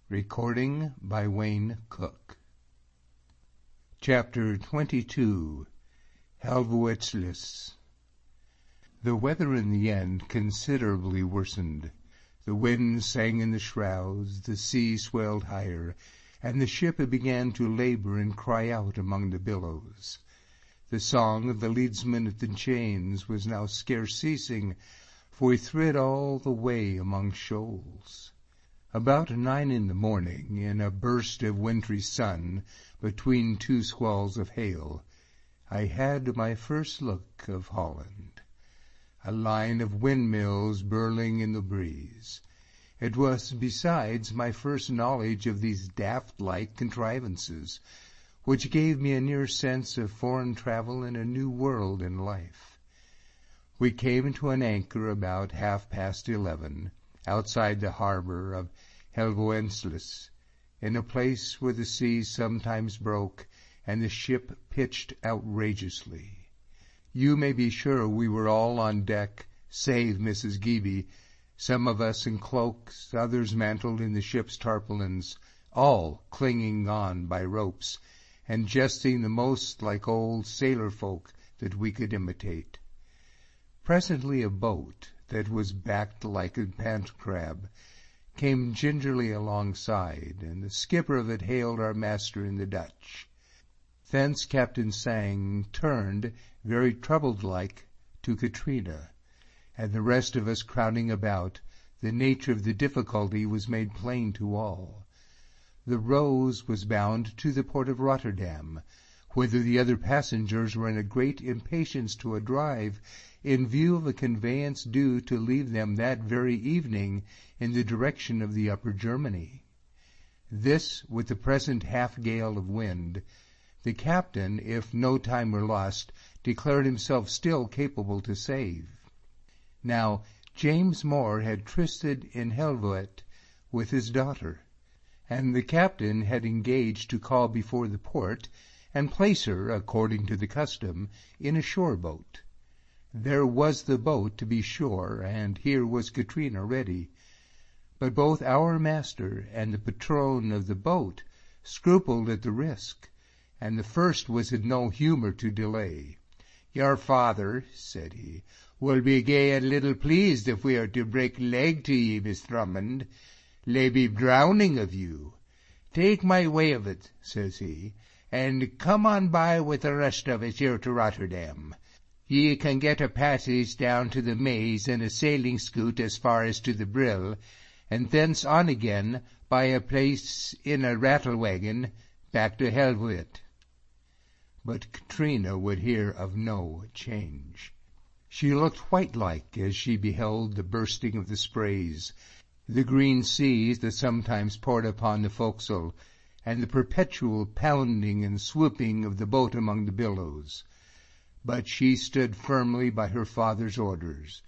Recording by Wayne Cook. Chapter 22. Helvoetsluis. The weather in the end considerably worsened. The wind sang in the shrouds, the sea swelled higher, and the ship began to labor and cry out among the billows. The song of the leadsman at the chains was now scarce ceasing, for we thrid all the way among shoals. About 9 in the morning, in a burst of wintry sun, between two squalls of hail, I had my first look of Holland. A line of windmills burling in the breeze. It was, besides, my first knowledge of these daft-like contrivances, which gave me a near sense of foreign travel and a new world in life. We came to an anchor about 11:30, outside the harbor of Helvoetsluis, in a place where the sea sometimes broke and the ship pitched outrageously. You may be sure we were all on deck, save Mrs. Geeby, some of us in cloaks, others mantled in the ship's tarpaulins, all clinging on by ropes, and jesting the most like old sailor folk that we could imitate. Presently a boat, that was backed like a pant crab, came gingerly alongside, and the skipper of it hailed our master in the Dutch. Thence Captain Sang turned, very troubled-like, to Catriona, and the rest of us crowding about, the nature of the difficulty was made plain to all. The Rose was bound to the port of Rotterdam, whither the other passengers were in a great impatience to a drive, in view of a conveyance due to leave them that very evening in the direction of the Upper Germany. This, with the present half-gale of wind, the captain, if no time were lost, declared himself still capable to save. Now, James Moore had trysted in Helvoet with his daughter, and the captain had engaged to call before the port and place her, according to the custom, in a shore-boat. There was the boat, to be sure, and here was Catriona ready. But both our master and the patron of the boat scrupled at the risk, and the first was in no humour to delay. "Your father," said he, "will be gay and little pleased if we are to break leg to ye, Miss Drummond. Lay be drowning of you. Take my way of it," says he, "and come on by with the rest of us here to Rotterdam. Ye can get a passage down to the Maze in a sailing scoot as far as to the Brill, and thence on again by a place in a rattle-wagon back to Helvoet." But Catriona would hear of no change. She looked white-like as she beheld the bursting of the sprays, the green seas that sometimes poured upon the forecastle, and the perpetual pounding and swooping of the boat among the billows. But she stood firmly by her father's orders.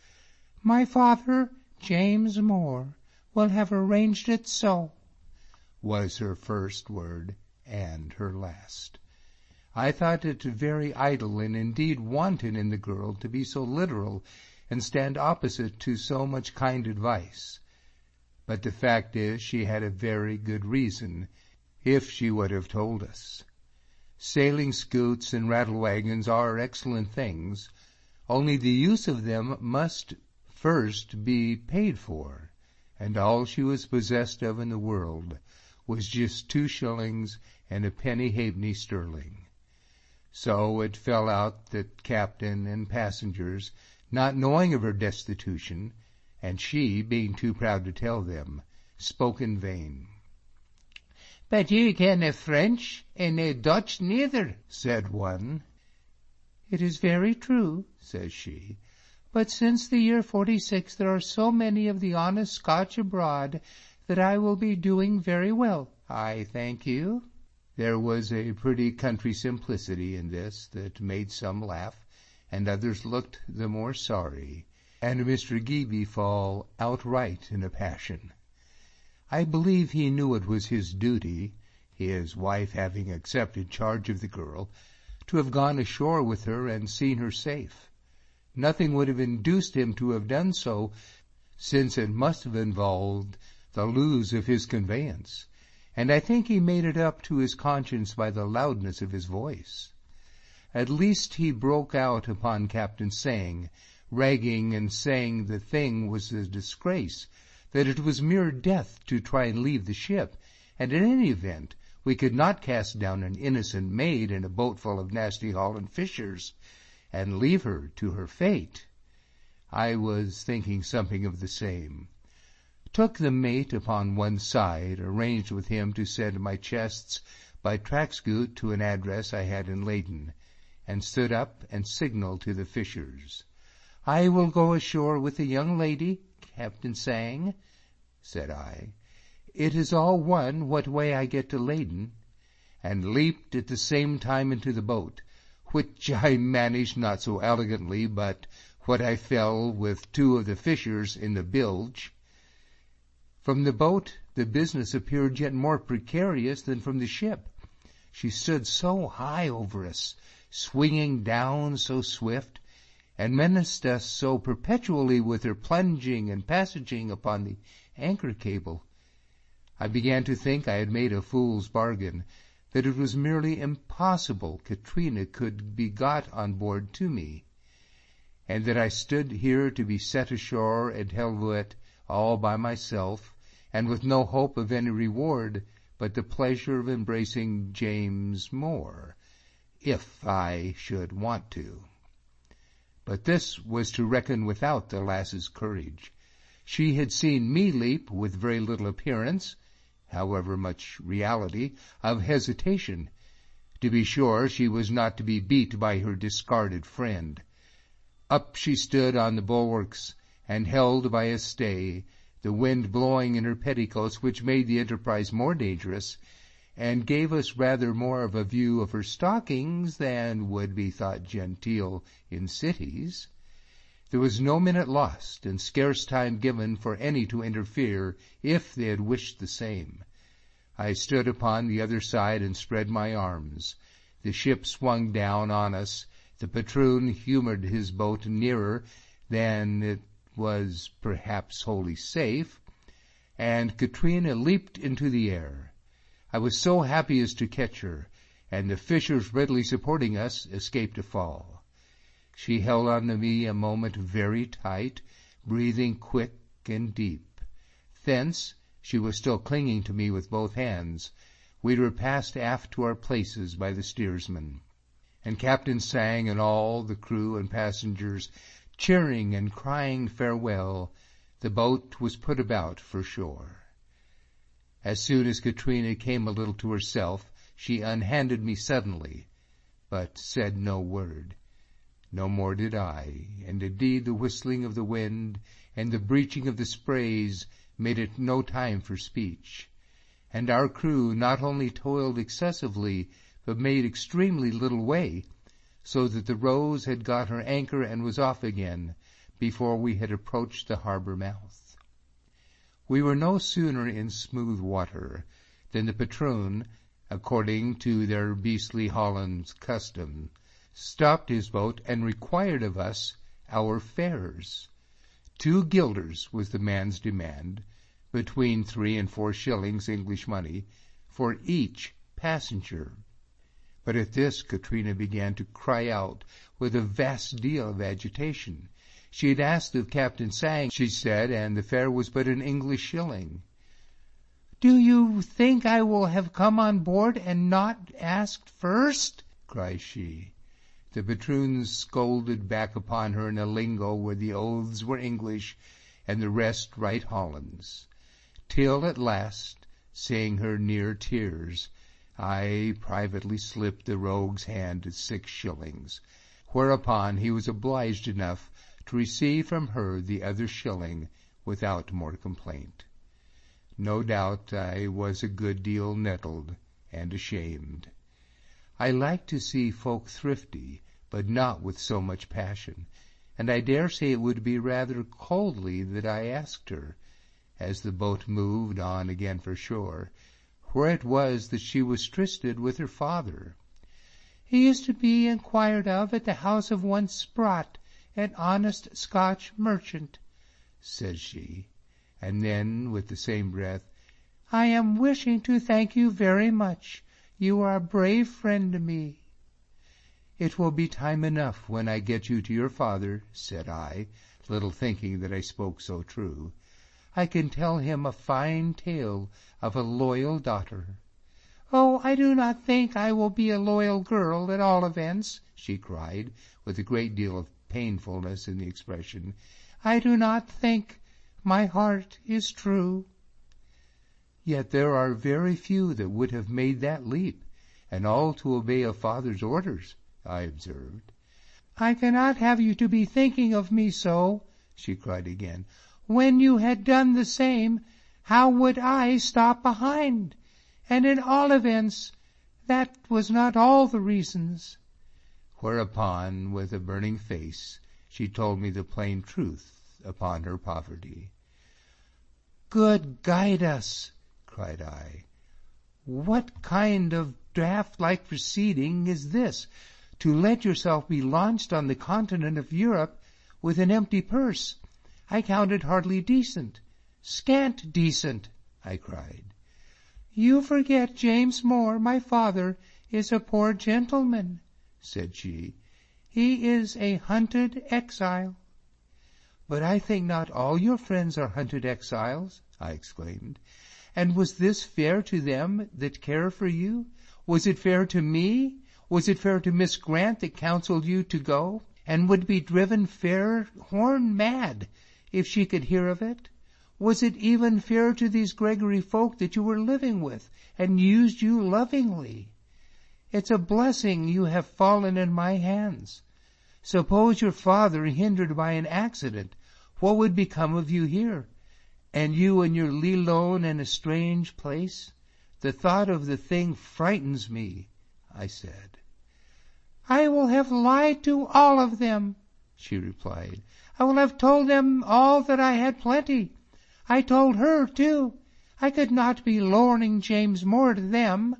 "My father, James Moore, will have arranged it so," was her first word and her last. I thought it very idle and indeed wanton in the girl to be so literal and stand opposite to so much kind advice. But the fact is she had a very good reason, if she would have told us. Sailing scoots and rattle-wagons are excellent things, only the use of them must first be paid for, and all she was possessed of in the world was just 2 shillings and a penny halfpenny sterling. So it fell out that captain and passengers, not knowing of her destitution, and she being too proud to tell them, spoke in vain. "But you ken nae French, and nae Dutch neither," said one. "It is very true," says she, "but since the year 46 there are so many of the honest Scotch abroad that I will be doing very well, I thank you." There was a pretty country simplicity in this that made some laugh, and others looked the more sorry, and Mr. Geeby fall outright in a passion. I believe he knew it was his duty, his wife having accepted charge of the girl, to have gone ashore with her and seen her safe. Nothing would have induced him to have done so, since it must have involved the loos of his conveyance, and I think he made it up to his conscience by the loudness of his voice. At least he broke out upon Captain Tsang, ragging and saying the thing was a disgrace, that it was mere death to try and leave the ship, and in any event we could not cast down an innocent maid in a boat full of nasty Holland fishers, and leave her to her fate. I was thinking something of the same. Took the mate upon one side, arranged with him to send my chests by Trackscoot to an address I had in Leyden, and stood up and signalled to the fishers. "I will go ashore with the young lady, Captain Tsang," said I. "It is all one what way I get to Leyden," and leaped at the same time into the boat, which I managed not so elegantly but what I fell with 2 of the fishers in the bilge. From the boat the business appeared yet more precarious than from the ship. She stood so high over us, swinging down so swift, and menaced us so perpetually with her plunging and passaging upon the anchor cable. I began to think I had made a fool's bargain, that it was merely impossible Catriona could be got on board to me, and that I stood here to be set ashore at Helvoet all by myself, and with no hope of any reward but the pleasure of embracing James Moore, if I should want to. But this was to reckon without the lass's courage. She had seen me leap with very little appearance, however much reality, of hesitation. To be sure, she was not to be beat by her discarded friend. Up she stood on the bulwarks, and held by a stay, the wind blowing in her petticoats, which made the enterprise more dangerous, and gave us rather more of a view of her stockings than would be thought genteel in cities. There was no minute lost, and scarce time given for any to interfere, if they had wished the same. I stood upon the other side and spread my arms. The ship swung down on us. The patroon humoured his boat nearer than it was perhaps wholly safe, and Catriona leaped into the air. I was so happy as to catch her, and the fishers readily supporting us escaped a fall. She held on to me a moment very tight, breathing quick and deep. Thence she was still clinging to me with both hands. We were passed aft to our places by the steersman, and Captain Tsang and all the crew and passengers cheering and crying farewell. The boat was put about for shore. As soon as Catriona came a little to herself, she unhanded me suddenly, but said no word. No more did I, and indeed the whistling of the wind and the breaching of the sprays made it no time for speech, and our crew not only toiled excessively, but made extremely little way, so that the Rose had got her anchor and was off again before we had approached the harbour mouth. We were no sooner in smooth water than the patroon, according to their beastly Holland's custom, stopped his boat and required of us our fares. 2 guilders was the man's demand, between 3 and 4 shillings English money, for each passenger. But at this Catriona began to cry out with a vast deal of agitation. She had asked of Captain Tsang, she said, and the fare was but an English shilling. "Do you think I will have come on board and not asked first?" cries she. The patroon scolded back upon her in a lingo where the oaths were English and the rest right Hollands, till at last, seeing her near tears, I privately slipped the rogue's hand 6 shillings, whereupon he was obliged enough to receive from her the other shilling without more complaint. No doubt I was a good deal nettled and ashamed. I like to see folk thrifty, but not with so much passion, and I dare say it would be rather coldly that I asked her, as the boat moved on again for shore, where it was that she was trysted with her father. "He is to be inquired of at the house of one Sprott, an honest Scotch merchant," says she, And then, with the same breath, "I am wishing to thank you very much. You are a brave friend to me." "It will be time enough when I get you to your father," said I, little thinking that I spoke so true. "I can tell him a fine tale of a loyal daughter." "Oh, I do not think I will be a loyal girl, at all events," she cried, with a great deal of painfulness in the expression. "I do not think my heart is true." "Yet there are very few that would have made that leap, and all to obey a father's orders," I observed. "I cannot have you to be thinking of me so," she cried again. "When you had done the same, how would I stop behind? And in all events, that was not all the reasons." Whereupon, with a burning face, she told me the plain truth upon her poverty. "Good guide us!" cried I. "What kind of draft-like proceeding is this, to let yourself be launched on the continent of Europe with an empty purse? I count it hardly decent, scant decent," I cried. "You forget James Moore, my father, is a poor gentleman," said she. "He is a hunted exile." "But I think not all your friends are hunted exiles," I exclaimed. "And was this fair to them that care for you? Was it fair to me? Was it fair to Miss Grant that counseled you to go, and would be driven horn mad if she could hear of it? Was it even fair to these Gregory folk that you were living with, and used you lovingly? It's a blessing you have fallen in my hands. Suppose your father hindered by an accident, what would become of you here? And you and your Lilone in a strange place? The thought of the thing frightens me," I said. "I will have lied to all of them," she replied. "I will have told them all that I had plenty. I told her, too. I could not be lorning James Moore to them."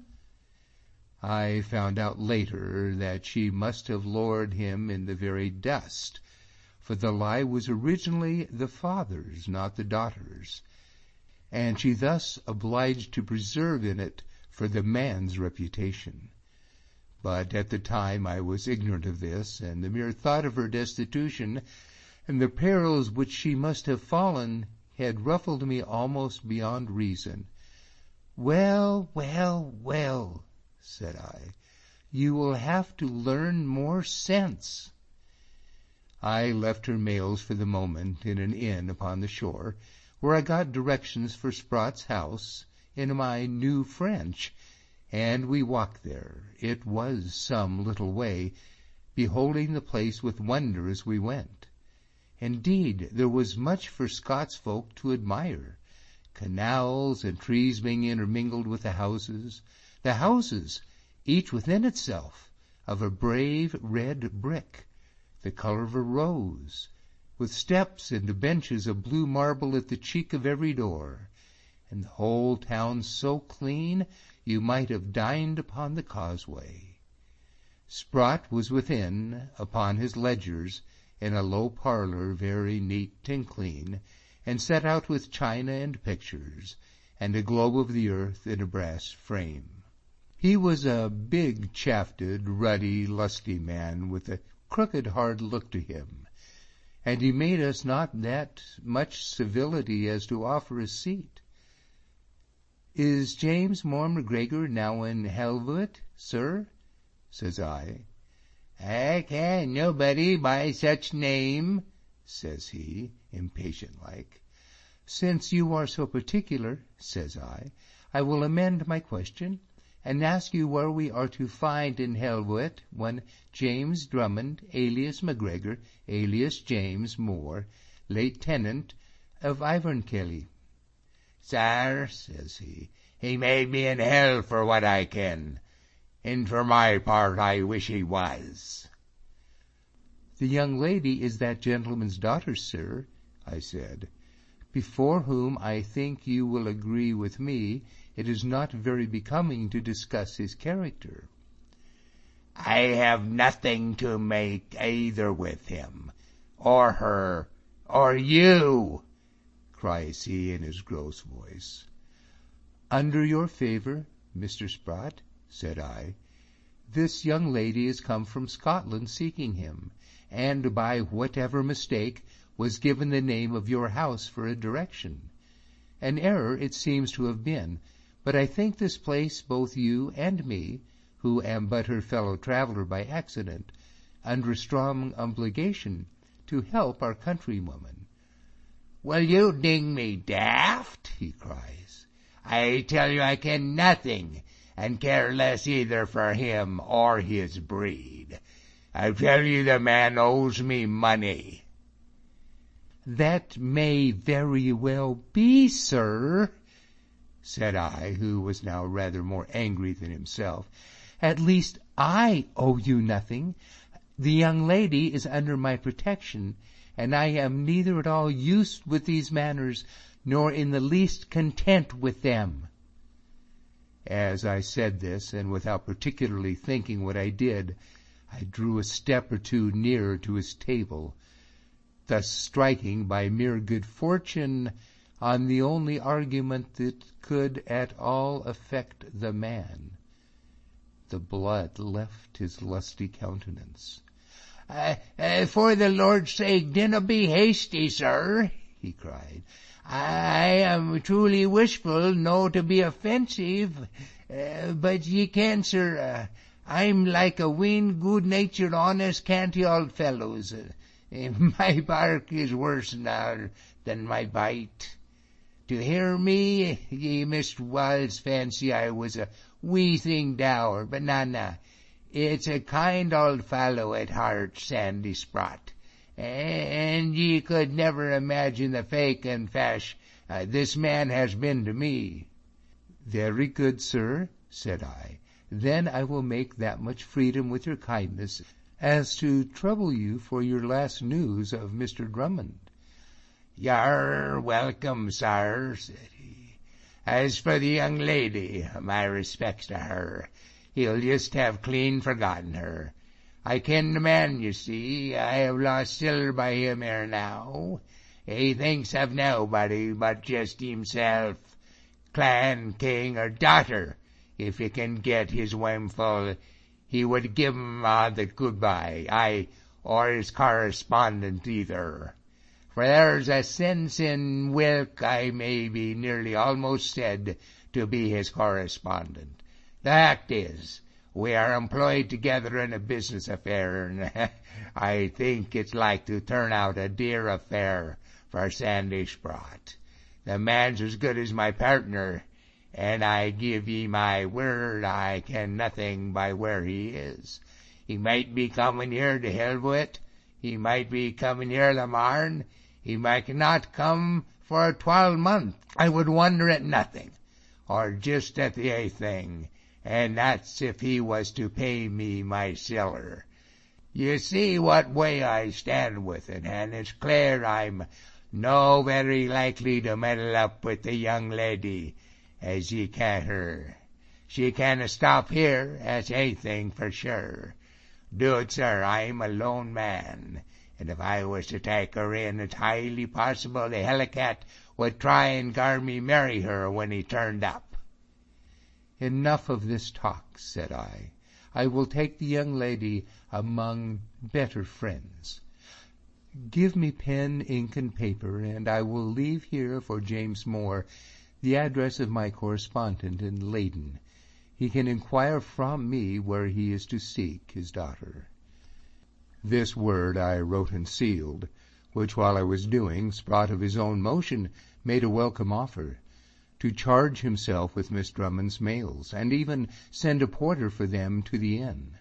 I found out later that she must have lowered him in the very dust, for the lie was originally the father's, not the daughter's, and she thus obliged to preserve in it for the man's reputation. But at the time I was ignorant of this, and the mere thought of her destitution and the perils which she must have fallen had ruffled me almost beyond reason. "Well, well, well," said I, "you will have to learn more sense." I left her mails for the moment in an inn upon the shore, where I got directions for Sprott's house in my new French, and we walked there. It was some little way, beholding the place with wonder as we went. Indeed, there was much for Scots folk to admire, canals and trees being intermingled with the houses, each within itself, of a brave red brick, the color of a rose, with steps and benches of blue marble at the cheek of every door, and the whole town so clean you might have dined upon the causeway. Sprott was within, upon his ledgers, in a low parlor very neat and clean, and set out with china and pictures, and a globe of the earth in a brass frame. He was a big, shafted, ruddy, lusty man, with a crooked, hard look to him, and he made us not that much civility as to offer a seat. "Is James Moore McGregor now in Helvoet, sir?" says I. "I ken nobody by such name," says he, impatient-like. "Since you are so particular," says I will amend my question, and ask you where we are to find in Helvoet one James Drummond, alias McGregor, alias James Moore, late tenant of Ivernkilly." "Sir," says he may be in hell for what I ken, and for my part I wish he was." "The young lady is that gentleman's daughter, sir," I said, "before whom I think you will agree with me it is not very becoming to discuss his character." "I have nothing to make either with him, or her, or you," cries he in his gross voice. "Under your favour, Mr. Sprott," said I, "this young lady has come from Scotland seeking him, and by whatever mistake was given the name of your house for a direction. An error it seems to have been, but I think this place both you and me, who am but her fellow traveller by accident, under a strong obligation to help our countrywoman." "Will you ding me daft?" he cries. "I tell you I ken nothing, and care less either for him or his breed. I tell you the man owes me money." "That may very well be, sir," said I, who was now rather more angry than himself. "At least I owe you nothing. The young lady is under my protection, and I am neither at all used with these manners, nor in the least content with them." As I said this, and without particularly thinking what I did, I drew a step or two nearer to his table, thus striking by mere good fortune on the only argument that could at all affect the man. The blood left his lusty countenance. "For the Lord's sake, dinna be hasty, sir," he cried. "I am truly wishful no to be offensive, but ye ken, sir, I'm like a wheen good-natured, honest, canty old fellows. My bark is worse now than my bite. To hear me, ye must whiles fancy I was a wee thing dour, but na, it's a kind old fellow at heart, Sandy Sprott, and ye could never imagine the fake and fash this man has been to me." "Very good, sir," said I. "Then I will make that much freedom with your kindness as to trouble you for your last news of Mr. Drummond." "You're welcome, sir," said he. "As for the young lady, my respects to her. He'll just have clean forgotten her. I ken the man, you see. I have lost siller by him ere now. He thinks of nobody but just himself, clan, king, or daughter. If he can get his whimful, he would give him the goodbye, aye, or his correspondent either. For there's a sense in whilk I may be nearly almost said to be his correspondent. The fact is, we are employed together in a business affair, and I think it's like to turn out a dear affair for Sandy Sprott. The man's as good as my partner, and I give ye my word I ken nothing by where he is. He might be coming here to Helvoet, he might be coming here the morn, he might not come for a 12-month. I would wonder at nothing, or just at the ae thing, and that's if he was to pay me my siller. You see what way I stand with it, and it's clear I'm no very likely to meddle up with the young lady, as ye ca' her. She canna stop here, that's ae thing for sure. Dood, sir, I'm a lone man, and if I was to take her in, it's highly possible the Hellicat would try and gar me marry her when he turned up." "Enough of this talk," said I. "I will take the young lady among better friends. Give me pen, ink, and paper, and I will leave here for James Moore the address of my correspondent in Leyden. He can inquire from me where he is to seek his daughter." This word I wrote and sealed, which while I was doing, Sprott of his own motion made a welcome offer, to charge himself with Miss Drummond's mails, and even send a porter for them to the inn.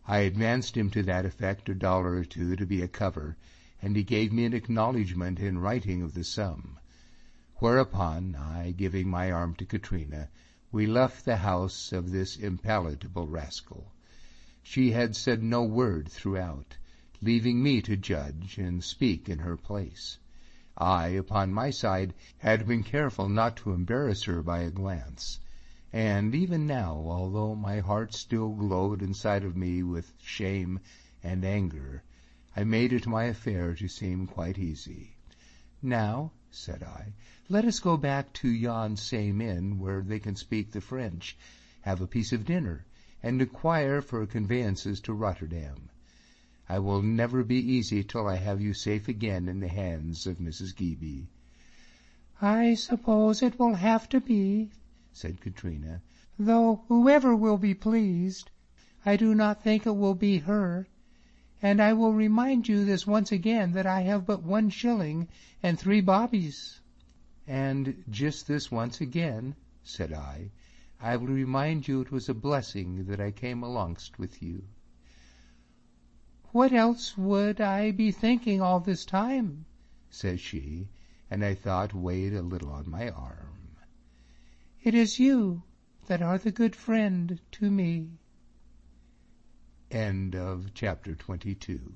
I advanced him to that effect $1 or $2 to be a cover, and he gave me an acknowledgment in writing of the sum. Whereupon, I giving my arm to Catriona, we left the house of this impalatable rascal. She had said no word throughout, leaving me to judge and speak in her place. I, upon my side, had been careful not to embarrass her by a glance, and even now, although my heart still glowed inside of me with shame and anger, I made it my affair to seem quite easy. "Now," said I. "Let us go back to yon same inn where they can speak the French, have a piece of dinner, and inquire for conveyances to Rotterdam. I will never be easy till I have you safe again in the hands of Mrs. Geeby." "I suppose it will have to be," said Catriona, "though whoever will be pleased. I do not think it will be her. And I will remind you this once again that I have but 1 shilling and 3 bobbies." "And just this once again," said I will remind you it was a blessing that I came alongst with you." "What else would I be thinking all this time?" says she, and I thought weighed a little on my arm. "It is you that are the good friend to me." End of chapter 22.